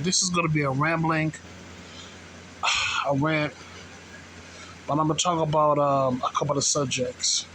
This is going to be a rant, but I'm going to talk about a couple of subjects.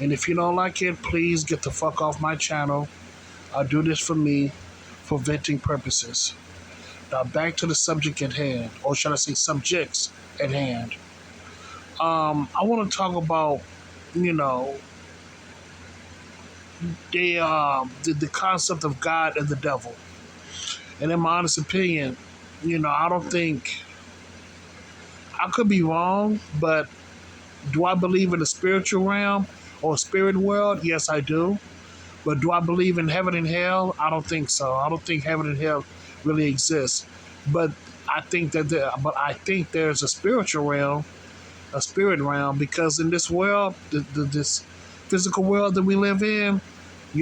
And if you don't like it, please get the fuck off my channel. I do this for me, for venting purposes. Now back to the subject at hand, or should I say subjects at hand. I want to talk about, you know, the concept of God and the devil. And in my honest opinion, I don't think I could be wrong, but do I believe in the spiritual realm or spirit world? Yes, I do. But do I believe in heaven and hell? I don't think so. I don't think heaven and hell really exist. But I think there's a spiritual realm, a spirit realm, because in this world, this physical world that we live in,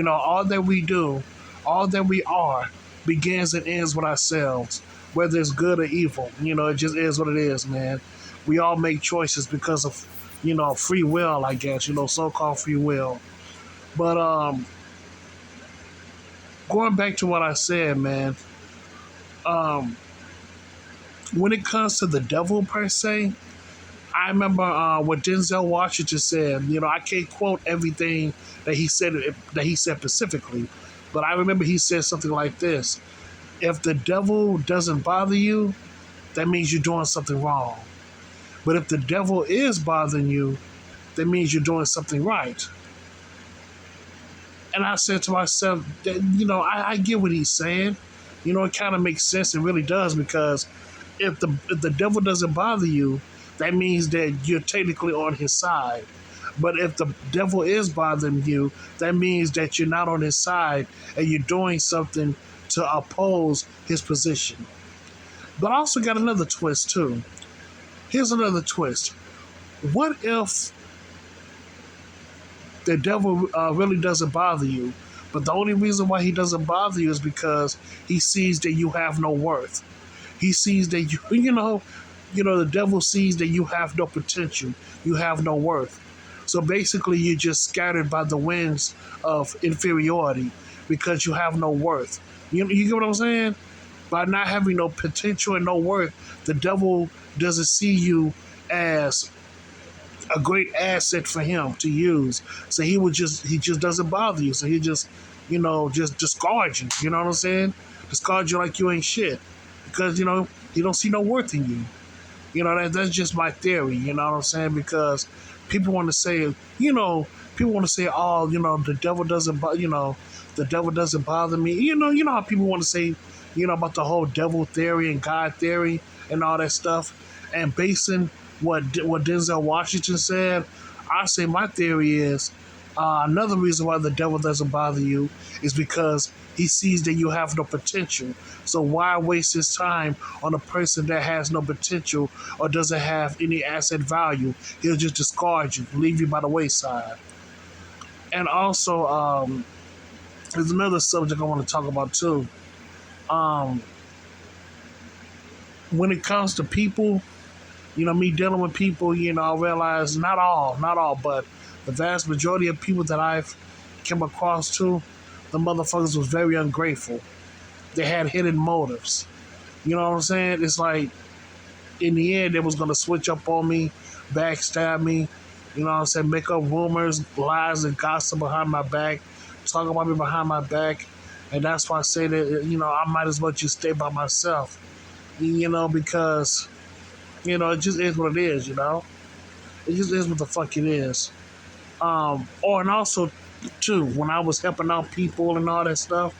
all that we do, all that we are, begins and ends with ourselves, whether it's good or evil. It just is what it is, man. We all make choices because of, free will, I guess, so-called free will. But going back to what I said, man, um, when it comes to the devil per se, I remember what Denzel Washington said. I can't quote everything that he said specifically, but I remember he said something like this: "If the devil doesn't bother you, that means you're doing something wrong. But if the devil is bothering you, that means you're doing something right." And I said to myself, that, I get what he's saying. It kind of makes sense. It really does, because if the devil doesn't bother you, that means that you're technically on his side. But if the devil is bothering you, that means that you're not on his side and you're doing something to oppose his position. But I also got another twist too. Here's another twist. What if the devil really doesn't bother you, but the only reason why he doesn't bother you is because he sees that you have no worth. He sees that the devil sees that you have no potential, you have no worth. So basically, you're just scattered by the winds of inferiority because you have no worth. You get what I'm saying? By not having no potential and no worth, the devil doesn't see you as a great asset for him to use. So he just doesn't bother you. So he just discard you. You know what I'm saying? Discard you like you ain't shit, because he don't see no worth in you. That's just my theory. You know what I'm saying? Because people want to say, oh, the devil doesn't, the devil doesn't bother me. You know how people want to say, about the whole devil theory and God theory and all that stuff, and basing what Denzel Washington said. I say my theory is another reason why the devil doesn't bother you is because he sees that you have no potential. So why waste his time on a person that has no potential or doesn't have any asset value? He'll just discard you, leave you by the wayside. And also, there's another subject I want to talk about too. Um, when it comes to people, me dealing with people, I realize not all, but the vast majority of people that I've come across too, the motherfuckers was very ungrateful. They had hidden motives. You know what I'm saying? It's like, in the end, they was going to switch up on me, backstab me, what I'm saying, make up rumors, lies, and gossip behind my back, talk about me behind my back. And that's why I say that, I might as well just stay by myself, because, it just is what it is, It just is what the fuck it is. And also, too, when I was helping out people and all that stuff,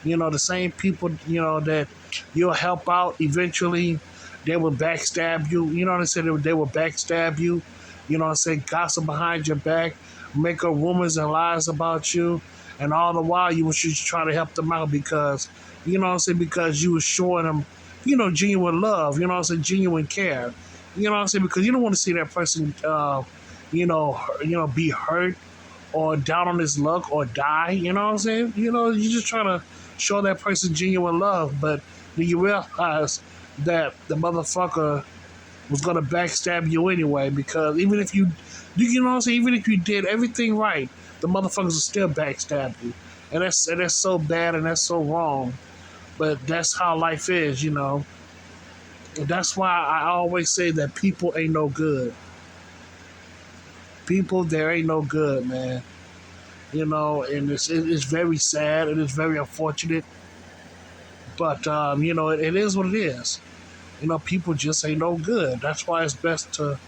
the same people, that you'll help out eventually, they will backstab you. You know what I'm saying? They will backstab you. You know what I'm saying? Gossip behind your back, make up rumors and lies about you. And all the while, you was just trying to help them out because, because you was showing them, genuine love, genuine care. You know what I'm saying? Because you don't want to see that person, be hurt or down on his luck or die. You know what I'm saying? You're just trying to show that person genuine love, but then you realize that the motherfucker was gonna backstab you anyway, because even if you know what I'm saying, even if you did everything right, the motherfuckers will still backstab you. and that's so bad and that's so wrong. But that's how life is, you know. And that's why I always say that people ain't no good. People there ain't no good, man. You know, and it's very sad and it's very unfortunate. But you know, it is what it is. You know, people just ain't no good. That's why it's best to,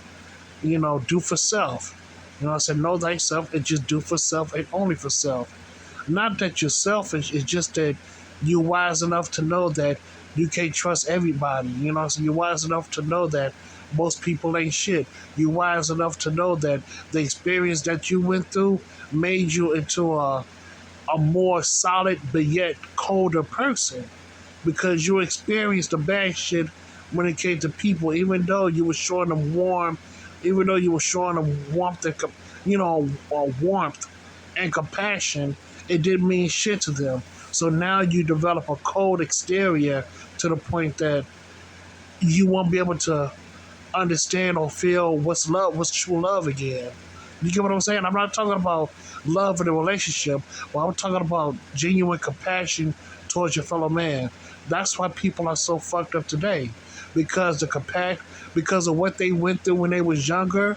you know, do for self. You know, I said, know thyself and just do for self and only for self. Not that you're selfish, it's just that you're wise enough to know that you can't trust everybody. You know, so you're wise enough to know that most people ain't shit. You're wise enough to know that the experience that you went through made you into a more solid but yet colder person because you experienced the bad shit when it came to people, even though you were showing them even though you were showing them warmth and, warmth and compassion, it didn't mean shit to them. So now you develop a cold exterior to the point that you won't be able to understand or feel what's true love again. You get what I'm saying? I'm not talking about love in a relationship, but I'm talking about genuine compassion towards your fellow man. That's why people are so fucked up today, because because of what they went through when they was younger,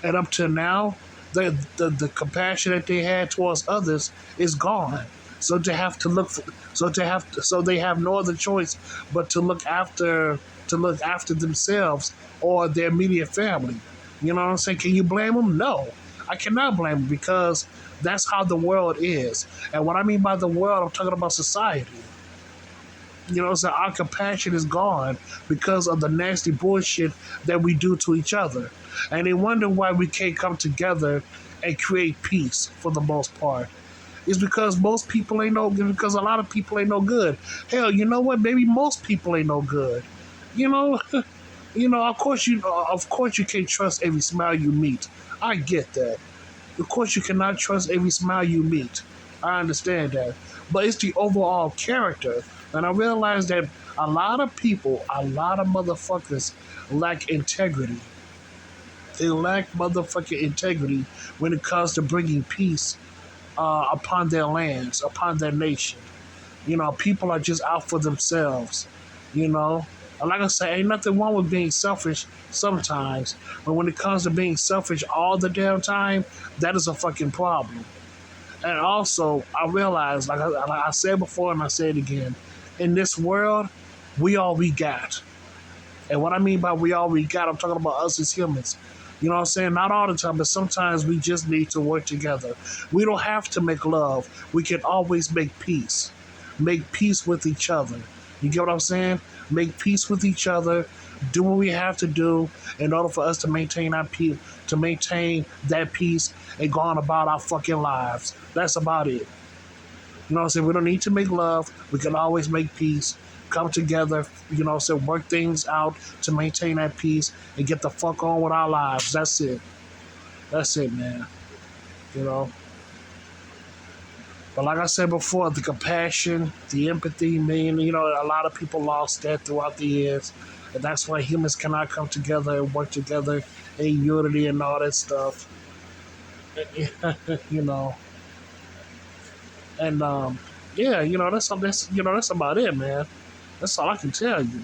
and up to now, the compassion that they had towards others is gone. So to have to look for, so they have no other choice but to look after themselves or their immediate family. You know what I'm saying? Can you blame them? No, I cannot blame them because that's how the world is. And what I mean by the world, I'm talking about society. You know, so our compassion is gone because of the nasty bullshit that we do to each other. And they wonder why we can't come together and create peace for the most part. It's because most people ain't no good, because a lot of people ain't no good. Hell, you know what? Maybe most people ain't no good. You know, of course you can't trust every smile you meet. I get that. Of course you cannot trust every smile you meet. I understand that. But it's the overall character. And I realize that a lot of people, a lot of motherfuckers lack integrity. They lack motherfucking integrity when it comes to bringing peace upon their lands, upon their nation. You know, people are just out for themselves. You know, and like I say, ain't nothing wrong with being selfish sometimes, but when it comes to being selfish all the damn time, that is a fucking problem. And also, I realize, like I said before, and I say it again, in this world, we all we got. And what I mean by we all we got, I'm talking about us as humans. You know what I'm saying? Not all the time, but sometimes we just need to work together. We don't have to make love. We can always make peace. Make peace with each other. You get what I'm saying? Make peace with each other. Do what we have to do in order for us to maintain our peace, to maintain that peace and go on about our fucking lives. That's about it. You know what I'm saying? We don't need to make love. We can always make peace. Come together, you know, so work things out to maintain that peace and get the fuck on with our lives. That's it. That's it, man. You know. But like I said before, the compassion, the empathy, man, you know, a lot of people lost that throughout the years. And that's why humans cannot come together and work together in unity and all that stuff. You know. And yeah, you know, that's about it, man. That's all I can tell you.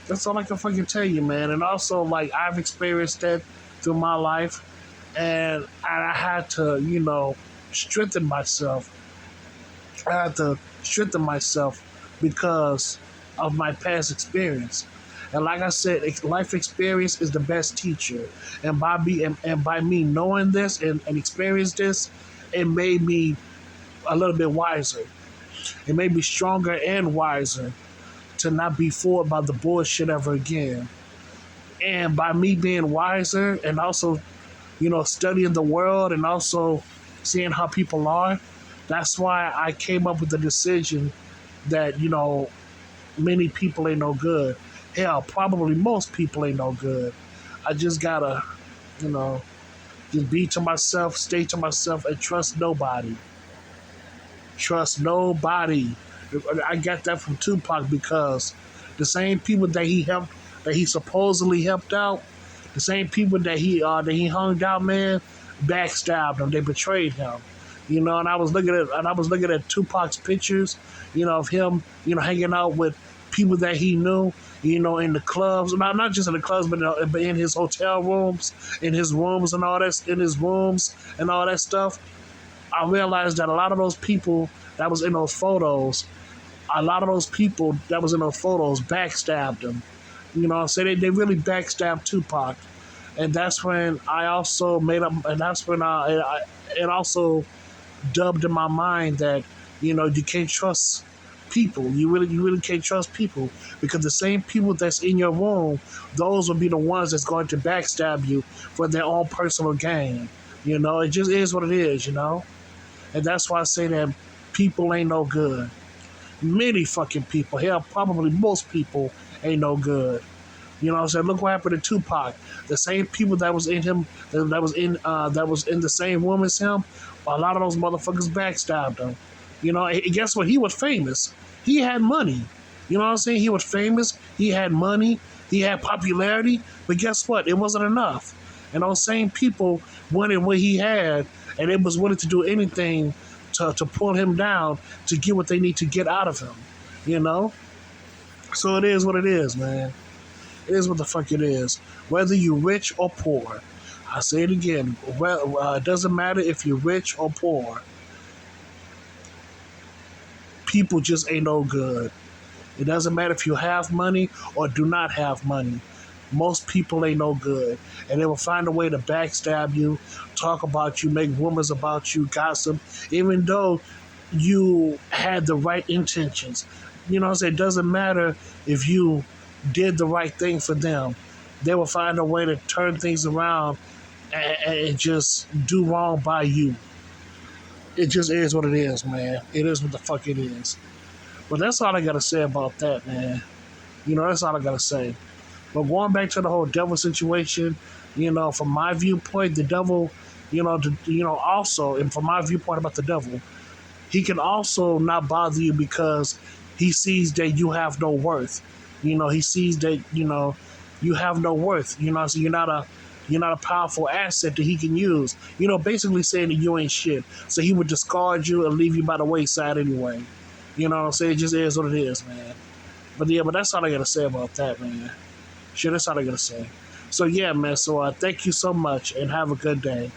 That's all I can fucking tell you, man. And also, like, I've experienced that through my life, and I had to, you know, strengthen myself. I had to strengthen myself because of my past experience. And like I said, life experience is the best teacher. And by me knowing this and experience this, it made me a little bit wiser. It made me stronger and wiser to not be fooled by the bullshit ever again. And by me being wiser and also, you know, studying the world and also seeing how people are, that's why I came up with the decision that, you know, many people ain't no good. Hell, probably most people ain't no good. I just gotta, you know, just be to myself, stay to myself, and trust nobody. Trust nobody. I got that from Tupac because the same people that he helped, that he supposedly helped out, the same people that he hung out, man, backstabbed him. They betrayed him. And I was looking at Tupac's pictures, of him, hanging out with people that he knew, in the clubs, not just in the clubs, but in his hotel rooms, in his rooms and all that, in his rooms and all that stuff. I realized that a lot of those people that was in those photos, a lot of those people that was in those photos backstabbed him. So they really backstabbed Tupac. And that's when I also made up, and that's when it also dubbed in my mind that, you can't trust people. You really can't trust people, because the same people that's in your room, those will be the ones that's going to backstab you for their own personal gain. It just is what it is. And that's why I say that people ain't no good. Many fucking people, hell, probably most people ain't no good. What I'm saying? Look what happened to Tupac. The same people that was in him, that was in the same room as him, a lot of those motherfuckers backstabbed him. And guess what? He was famous. He had money. You know what I'm saying? He was famous. He had money. He had popularity. But guess what? It wasn't enough. And those same people wanted what he had, and it was willing to do anything to pull him down to get what they need to get out of him. You know? So it is what it is, man. It is what the fuck it is. Whether you're rich or poor. I say it again. Well, it doesn't matter if you're rich or poor. People just ain't no good. It doesn't matter if you have money or do not have money. Most people ain't no good. And they will find a way to backstab you, talk about you, make rumors about you, gossip, even though you had the right intentions. You know what I'm saying? It doesn't matter if you did the right thing for them. They will find a way to turn things around and just do wrong by you. It just is what it is, man. It is what the fuck it is. But that's all I gotta say about that, man. That's all I gotta say. But going back to the whole devil situation, from my viewpoint, the devil, also, and from my viewpoint about the devil, he can also not bother you because he sees that you have no worth. He sees that, you have no worth. So you're not a powerful asset that he can use. Basically saying that you ain't shit. So he would discard you and leave you by the wayside anyway. You know what I'm saying? It just is what it is, man. But yeah, but that's all I gotta say about that, man. Sure, that's all I gotta say. So yeah, man. So thank you so much and have a good day.